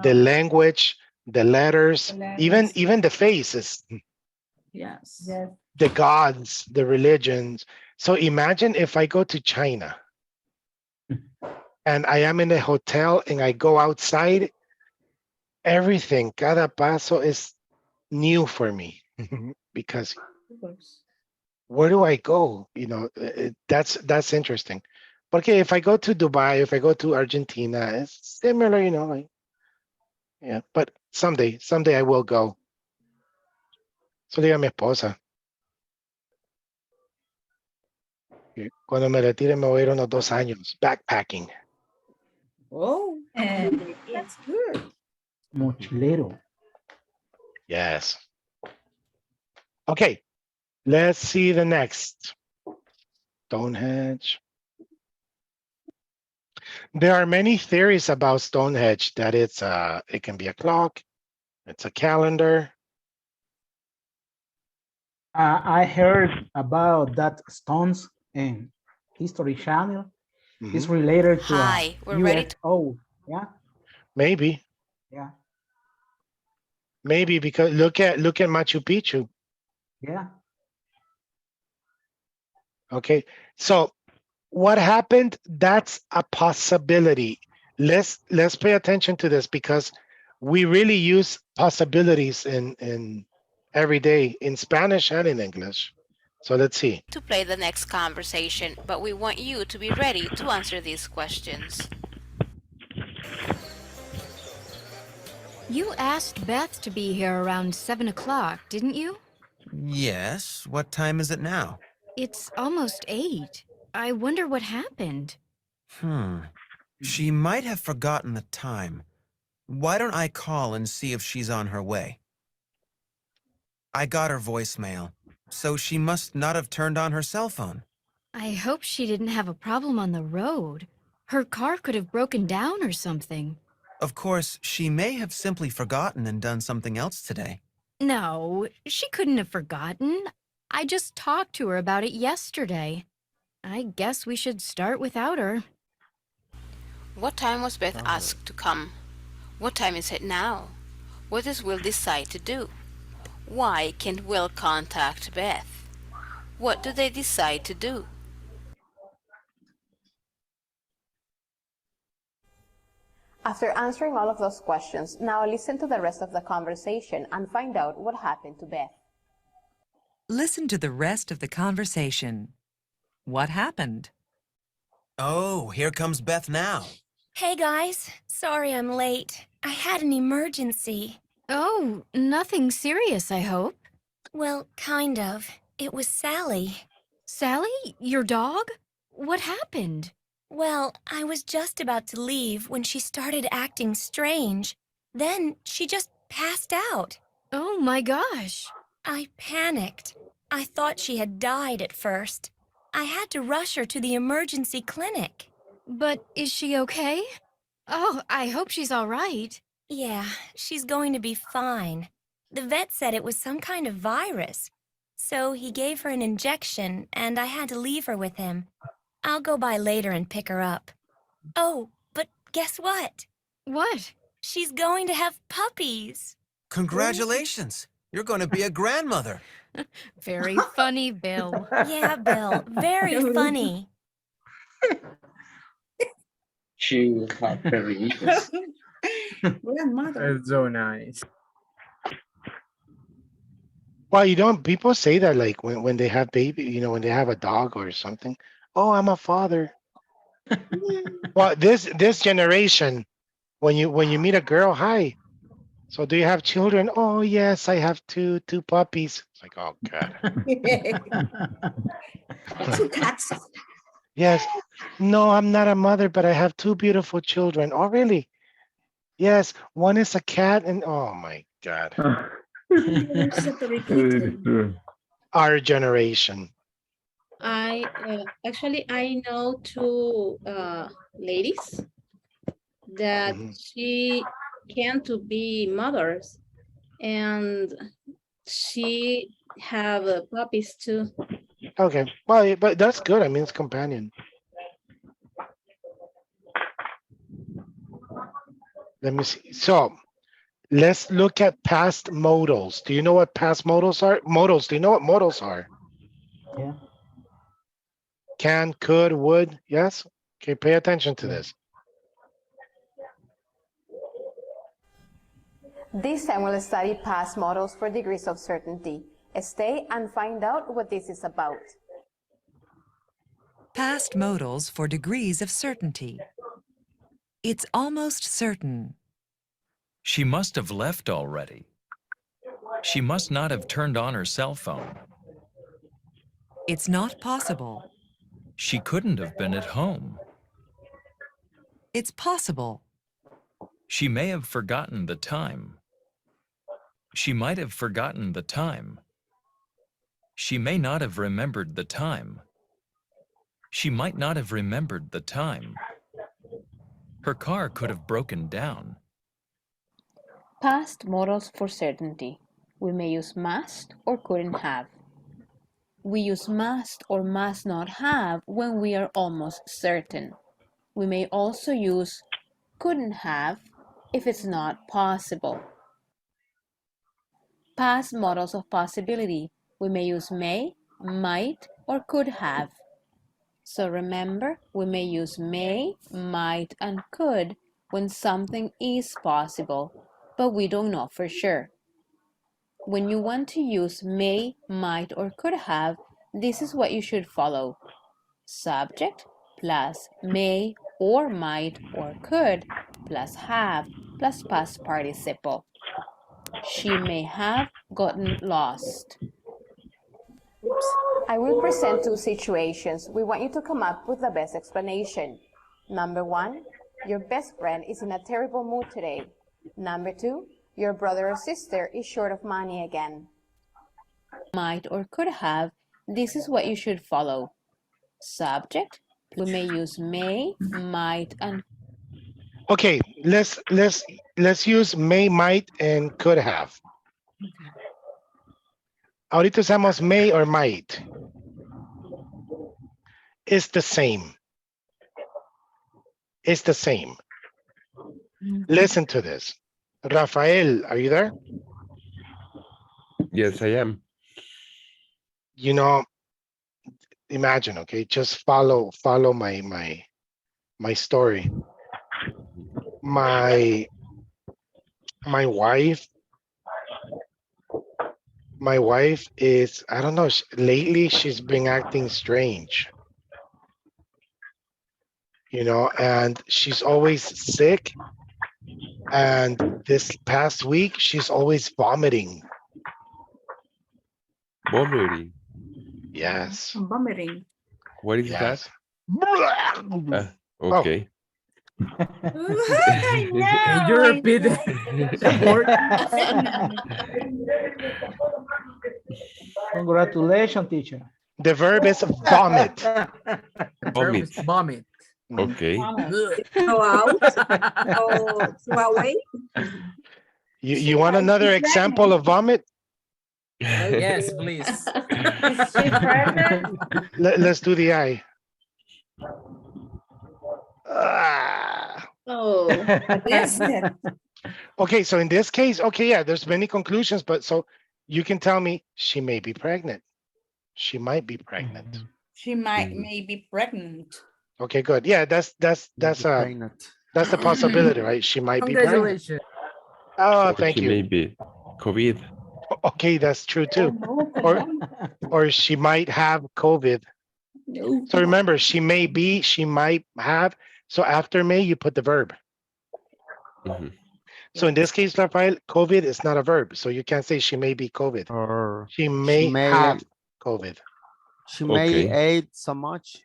The language, the letters, even the faces. Yes. Yes. The gods, the religions. So imagine if I go to China and I am in a hotel and I go outside, everything, cada paso is new for me because where do I go? That's interesting. Okay, if I go to Dubai, if I go to Argentina, it's similar, yeah, but someday I will go. So diga mi esposa. Cuando me retire me voy a ir unos 2 años backpacking. Oh, that's good. Mochilero. Yes. Okay, let's see the next. Stonehenge. There are many theories about Stonehenge that it can be a clock, it's a calendar. I heard about that stones in History Channel. It's related to Hi, we're ready to- UFO. Yeah. Maybe. Yeah. Maybe because look at Machu Picchu. Yeah. Okay, so what happened? That's a possibility. Let's pay attention to this because we really use possibilities in every day in Spanish and in English. So let's see. to play the next conversation, but we want you to be ready to answer these questions. You asked Beth to be here around 7 o'clock, didn't you? Yes. What time is it now? It's almost 8. I wonder what happened. She might have forgotten the time. Why don't I call and see if she's on her way? I got her voicemail, so she must not have turned on her cell phone. I hope she didn't have a problem on the road. Her car could have broken down or something. Of course, she may have simply forgotten and done something else today. No, she couldn't have forgotten. I just talked to her about it yesterday. I guess we should start without her. What time was Beth asked to come? What time is it now? What does Will decide to do? Why can't Will contact Beth? What do they decide to do? After answering all of those questions, now listen to the rest of the conversation and find out what happened to Beth. Listen to the rest of the conversation. What happened? Oh, here comes Beth now. Hey guys, sorry I'm late. I had an emergency. Oh, nothing serious, I hope. Well, kind of. It was Sally. Sally, your dog? What happened? Well, I was just about to leave when she started acting strange. Then she just passed out. Oh my gosh. I panicked. I thought she had died at first. I had to rush her to the emergency clinic. But is she okay? Oh, I hope she's all right. Yeah, she's going to be fine. The vet said it was some kind of virus. So he gave her an injection, and I had to leave her with him. I'll go by later and pick her up. Oh, but guess what? What? She's going to have puppies. Congratulations. You're going to be a grandmother. Very funny, Bill. Yeah, Bill, very funny. She had periitis. Grandmother. That's so nice. Well, you don't, people say that like when they have baby, you know, when they have a dog or something. Oh, I'm a father. Well, this generation, when you meet a girl, hi. So do you have children? Oh yes, I have two puppies. It's like, oh God. 2 cats. Yes. No, I'm not a mother, but I have 2 beautiful children. Oh really? Yes, one is a cat and oh my God. Our generation. I actually I know 2 ladies that she can to be mothers, and she have puppies too. Okay. Well, but that's good. I mean, it's companion. Let me see. So let's look at past modals. Do you know what past modals are? Modals. Do you know what modals are? Yeah. Can, could, would. Yes. Okay. Pay attention to this. This time we'll study past models for degrees of certainty. Stay and find out what this is about. Past modals for degrees of certainty. It's almost certain. She must have left already. She must not have turned on her cell phone. It's not possible. She couldn't have been at home. It's possible. She may have forgotten the time. She might have forgotten the time. She may not have remembered the time. She might not have remembered the time. Her car could have broken down. Past models for certainty. We may use must or couldn't have. We use must or must not have when we are almost certain. We may also use couldn't have if it's not possible. Past models of possibility. We may use may, might, or could have. So remember, we may use may, might, and could when something is possible, but we don't know for sure. When you want to use may, might, or could have, this is what you should follow. Subject plus may or might or could plus have plus past participle. She may have gotten lost. Oops. I will present two situations. We want you to come up with the best explanation. Number one, your best friend is in a terrible mood today. Number two, your brother or sister is short of money again. Might or could have, this is what you should follow. Subject, we may use may, might, and Okay, let's use may, might, and could have. Ahorita usamos may or might. It's the same. It's the same. Listen to this. Rafael, are you there? Yes, I am. You know, imagine, okay, just follow my story. My wife is, I don't know, lately she's been acting strange. You know, and she's always sick. And this past week, she's always vomiting. Vomiting. Yes. Vomiting. What is Yes. that? Okay. Can you repeat the word? Congratulations, teacher. The verb is vomit. Vomit. Vomit. Okay. Go out. Go away. You want another example of vomit? Yes, please. Is she pregnant? Let's do the eye. Ah. Oh, yes. Okay, so in this case, okay, yeah, there's many conclusions, but so you can tell me she may be pregnant. She might be pregnant. She may be pregnant. Okay, good. Yeah, that's the possibility, right? She might be pregnant. Congratulations. Oh, thank you. Maybe COVID. Okay, that's true too. Or she might have COVID. So remember, she may be, she might have. So after may, you put the verb. So in this case, Rafael, COVID is not a verb. So you can't say she may be COVID. Or she may have COVID. She may ate so much.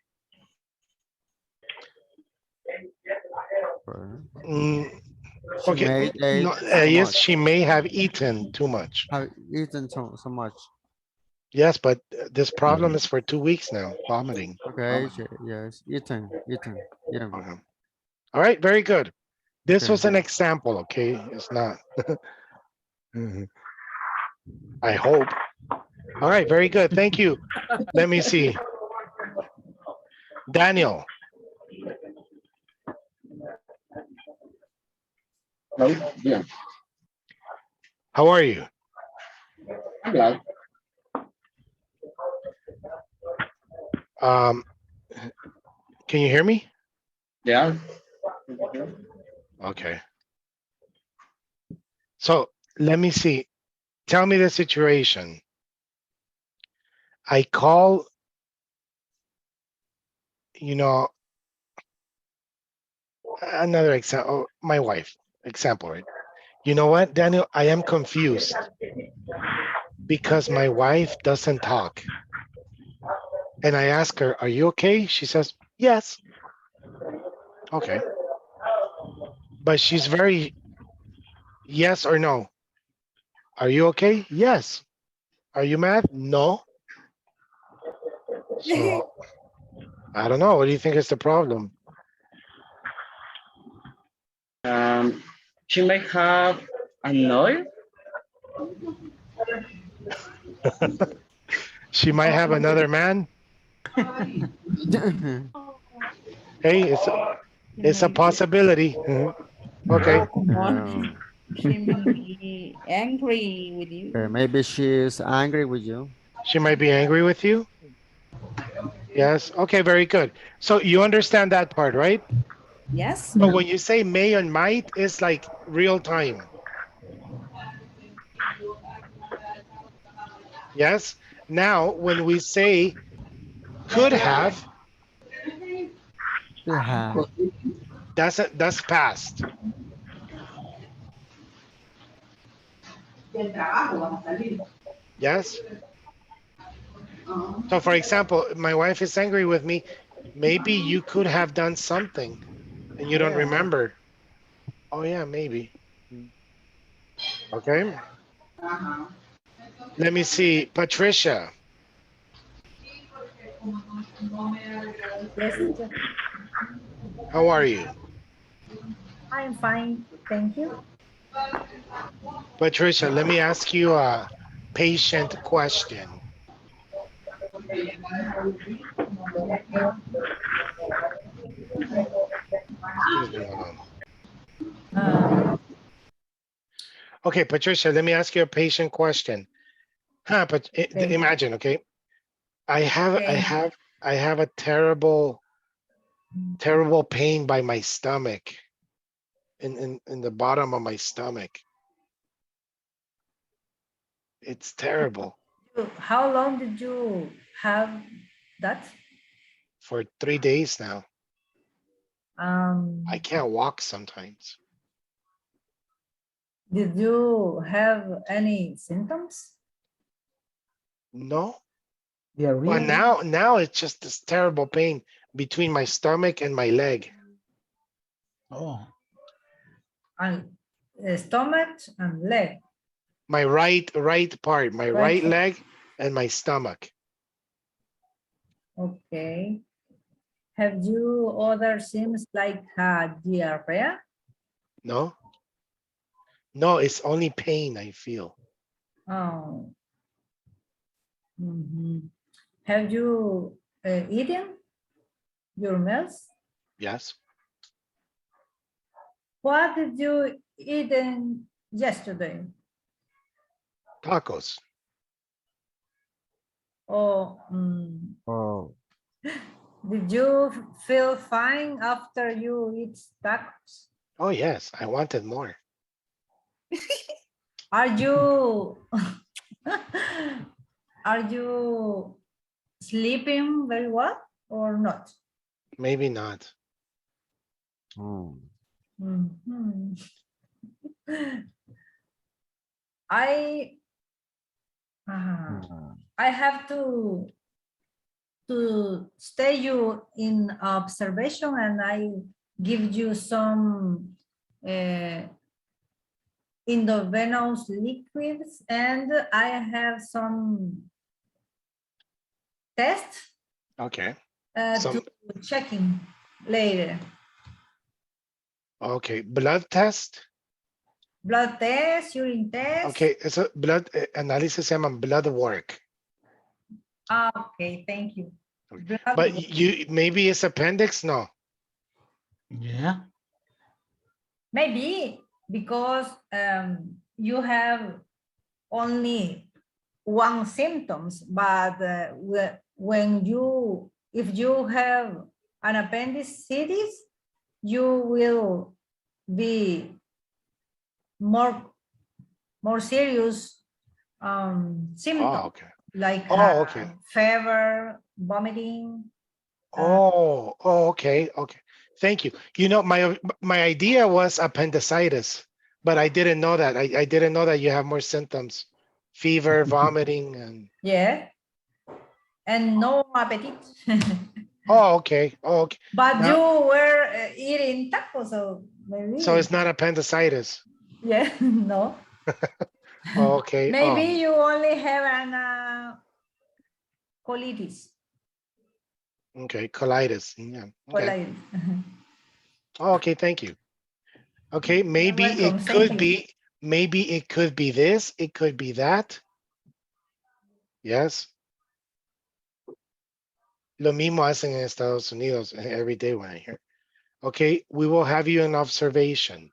Okay. Yes, she may have eaten too much. Have eaten so much. Yes, but this problem is for 2 weeks now, vomiting. Okay, yes, eaten. All right, very good. This was an example, okay? It's not. I hope. All right, very good. Thank you. Let me see. Daniel. Yeah. How are you? I'm glad. Can you hear me? Yeah. Okay. So let me see. Tell me the situation. I call, you know, another example, my wife, example, right? You know what, Daniel, I am confused because my wife doesn't talk. And I ask her, are you okay? She says, yes. Okay. But she's very yes or no. Are you okay? Yes. Are you mad? No. So, I don't know. What do you think is the problem? She may have annoyed. She might have another man. Hey, it's a possibility. Okay. She may be angry with you. Maybe she is angry with you. She might be angry with you. Yes. Okay, very good. So you understand that part, right? Yes. But when you say may and might, it's like real time. Yes. Now, when we say could have, that's past. Yes. So for example, my wife is angry with me. Maybe you could have done something and you don't remember. Oh yeah, maybe. Okay. Let me see, Patricia. Yes, teacher. How are you? I'm fine. Thank you. Patricia, let me ask you a patient question. Excuse me, hold on. Okay, Patricia, let me ask you a patient question. But imagine, okay, I have a terrible pain by my stomach, in the bottom of my stomach. It's terrible. How long did you have that? For 3 days now. I can't walk sometimes. Did you have any symptoms? No. Yeah, Well, now it's just this terrible pain between my stomach and my leg. Oh. And stomach and leg. My right part, my right leg and my stomach. Okay. Have you other symptoms like diarrhea? No. No, it's only pain I feel. Oh. Have you eaten your meals? Yes. What did you eat yesterday? Tacos. Oh, Oh. did you feel fine after you eat tacos? Oh yes, I wanted more. Are you are you sleeping very well or not? Maybe not. I have to stay you in observation, and I give you some intravenous liquids, and I have some tests Okay. to checking later. Okay, blood test. Blood test, urine test. Okay, it's a blood analysis. Se llaman blood work. Okay, thank you. But you maybe it's appendix. No. Yeah. Maybe because you have only one symptoms, but if you have an appendicitis, you will be more serious symptoms, like fever, vomiting. Okay. Thank you. You know, my idea was appendicitis, but I didn't know that. I didn't know that you have more symptoms, fever, vomiting, and yeah, and no appetite. okay. But now, you were eating tacos, so maybe. so it's not appendicitis. Yeah, no. Okay. Maybe you only have an colitis. Okay, colitis. Yeah. Okay. Colitis. Okay, thank you. Okay, maybe welcome. it could be, maybe it could be this, it could be that. Yes. Lo mismo hacen en Estados Unidos every day when I hear. Okay, we will have you in observation.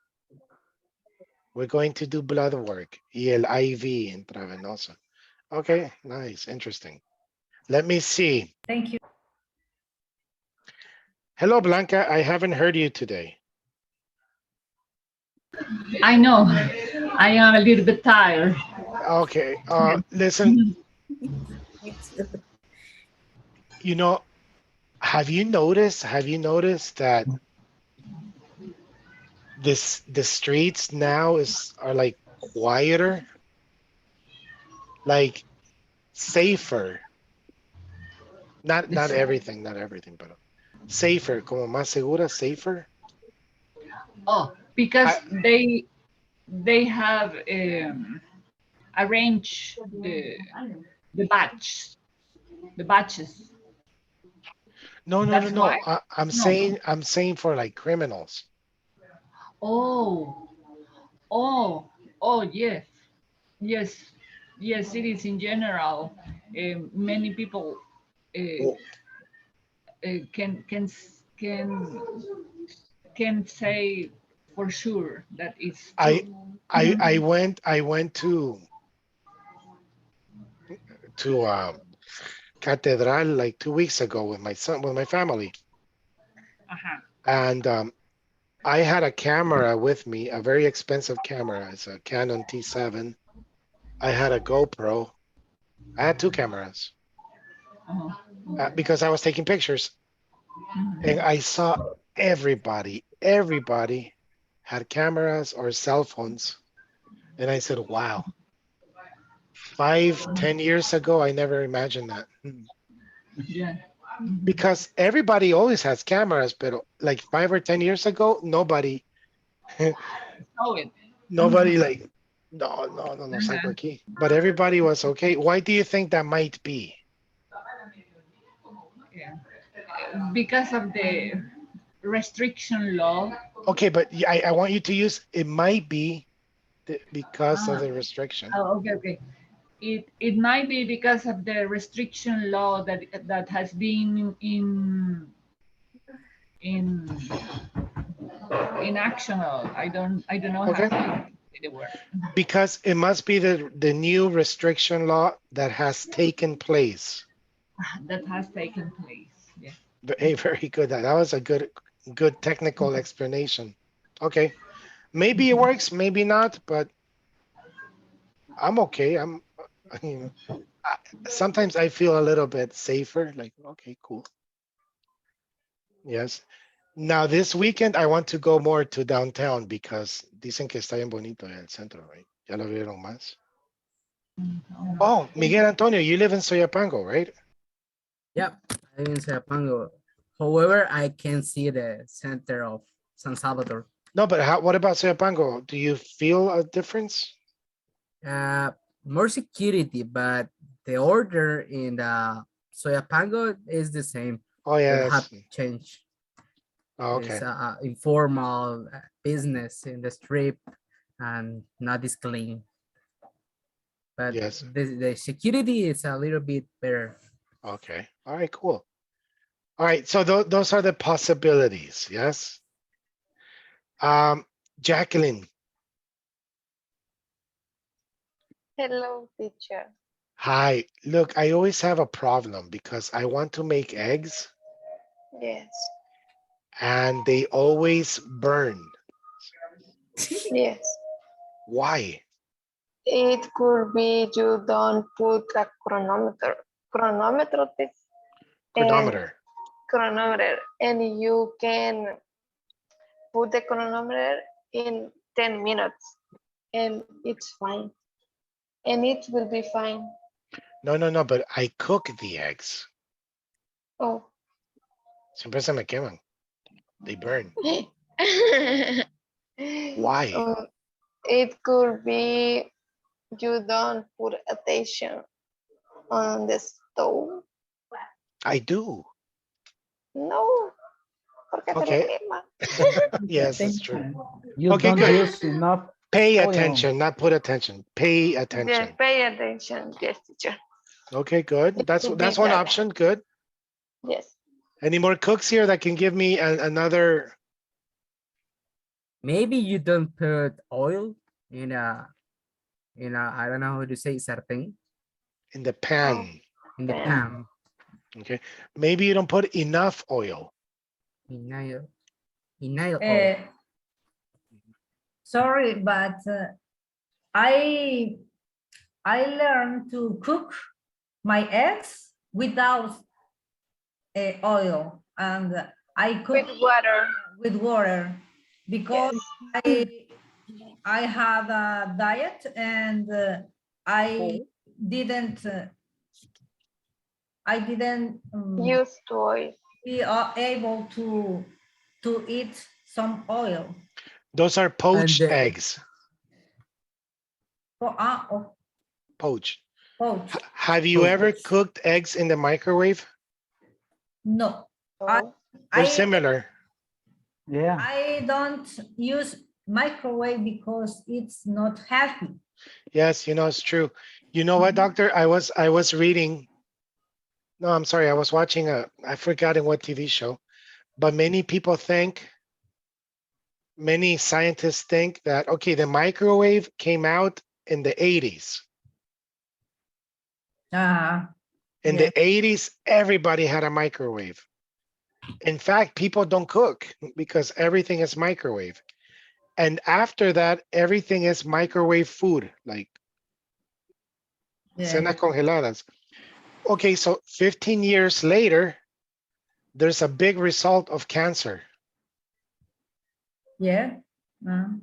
We're going to do blood work. Y el IV intravenoso. Okay, nice, interesting. Let me see. Thank you. Hello, Blanca. I haven't heard you today. I know. I am a little bit tired. Okay, listen. You know, have you noticed that the streets now are like quieter, like safer? Not everything, but safer, como más segura, safer. Oh, because they have arranged the batches. No. I'm No. saying for like criminals. Oh, yes. Yes, it is in general. Many people can say for sure that it's true. I went to Catedral like 2 weeks ago with my family. And I had a camera with me, a very expensive camera. It's a Canon T7. I had a GoPro. I had 2 cameras because I was taking pictures. And I saw everybody had cameras or cell phones. And I said, wow. 5-10 years ago, I never imagined that. Yeah. Because everybody always has cameras, but like 5 or 10 years ago, nobody like, no saco aquí. But everybody was okay. Why do you think that might be? Yeah. Because of the restriction law. Okay, but I want you to use, it might be because of the restriction. Oh, okay. It might be because of the restriction law that has been in action. I don't know how to say the word. Because it must be the new restriction law that has taken place. That has taken place. Yeah. Hey, very good. That was a good technical explanation. Okay, maybe it works, maybe not, but I'm okay. Sometimes I feel a little bit safer. Like, okay, cool. Yes. Now this weekend I want to go more to downtown because dicen que está bien bonito el centro, right? Ya lo vieron más. Oh, Miguel Antonio, you live in Soyapango, right? Yep, I live in Soyapango. However, I can see the center of San Salvador. No, but what about Soyapango? Do you feel a difference? More security, but the order in the Soyapango is the same. Oh yeah, have changed. Oh, okay. It's informal business in the strip and not as clean. But yes, the security is a little bit better. Okay. All right, cool. All right, so those are the possibilities, yes? Jacqueline. Hello, teacher. Hi, look, I always have a problem because I want to make eggs. Yes. And they always burn. Yes. Why? It could be you don't put a chronometer. Chronometer. And you can put the chronometer in 10 minutes and it's fine. And it will be fine. No, but I cook the eggs. Oh. Siempre se me queman. They burn. Why? It could be you don't put attention on the stove. I do. No. Okay. Yes, that's true. You okay, don't good. use enough Pay oil. attention, not put attention. Pay attention. Yes, pay attention. Yes, teacher. Okay, good. That's one option. Good. Yes. Any more cooks here that can give me another? Maybe you don't put oil in a I don't know how to say sartén. In the pan. In the pan. Okay. Maybe you don't put enough oil. Enough oil. Sorry, but I learned to cook my eggs without oil, and I cook with water because I had a diet and I I didn't Use to oil. be able to eat some oil. Those are poached And, eggs. Poached. Poached. Have you ever cooked eggs in the microwave? No. They're similar. Yeah. I don't use microwave because it's not healthy. Yes, you know, it's true. You know what, doctor? I was reading. No, I'm sorry. I was watching I forgot in what TV show, but many scientists think that, okay, the microwave came out in the 80s. In the 80s, everybody had a microwave. In fact, people don't cook because everything is microwave. And after that, everything is microwave food, like cenas congeladas. Okay, so 15 years later, there's a big result of cancer. Yeah. And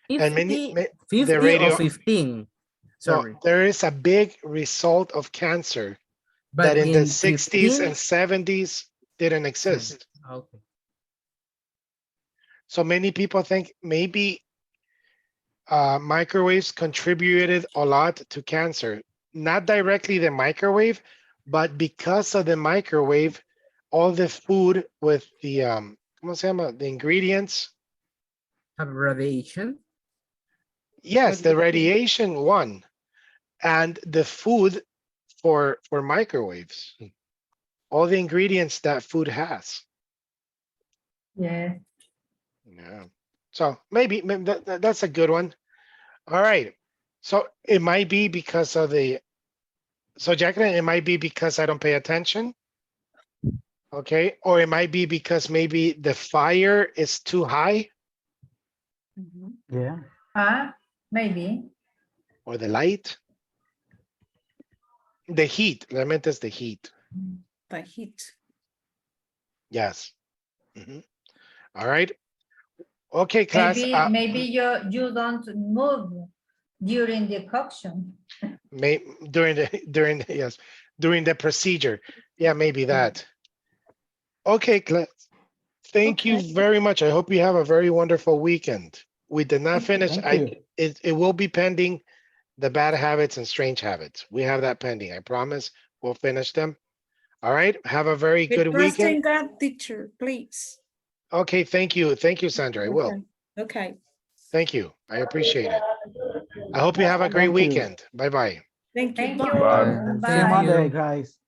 50 or 15? Sorry. No, there is a big result of cancer But that in the in 60s 15? and 70s didn't exist. Okay. So many people think maybe microwaves contributed a lot to cancer. Not directly the microwave, but because of the microwave, all the food with the, ¿cómo se llama? The ingredients. Have radiation? Yes, the radiation one. And the food for microwaves. All the ingredients that food has. Yeah. Yeah. So maybe that's a good one. All right. So it might be because of so Jacqueline, it might be because I don't pay attention. Okay. Or it might be because maybe the fire is too high. Yeah. Maybe. Or the light. The heat. I meant as the heat. The heat. Yes. All right. Okay, class. Maybe you don't move during the coction. During the procedure. Yeah, maybe that. Okay, class. Thank you very much. I hope you have a very wonderful weekend. We did not finish. It will be pending the bad habits and strange habits. We have that pending. I promise we'll finish them. All right. Have a very good weekend. Trusting God, teacher, please. Okay. Thank you. Thank you, Sandra. I will. Okay. Thank you. I appreciate it. I hope you have a great weekend. Bye-bye. Thank you. Thank you. See you Monday, guys.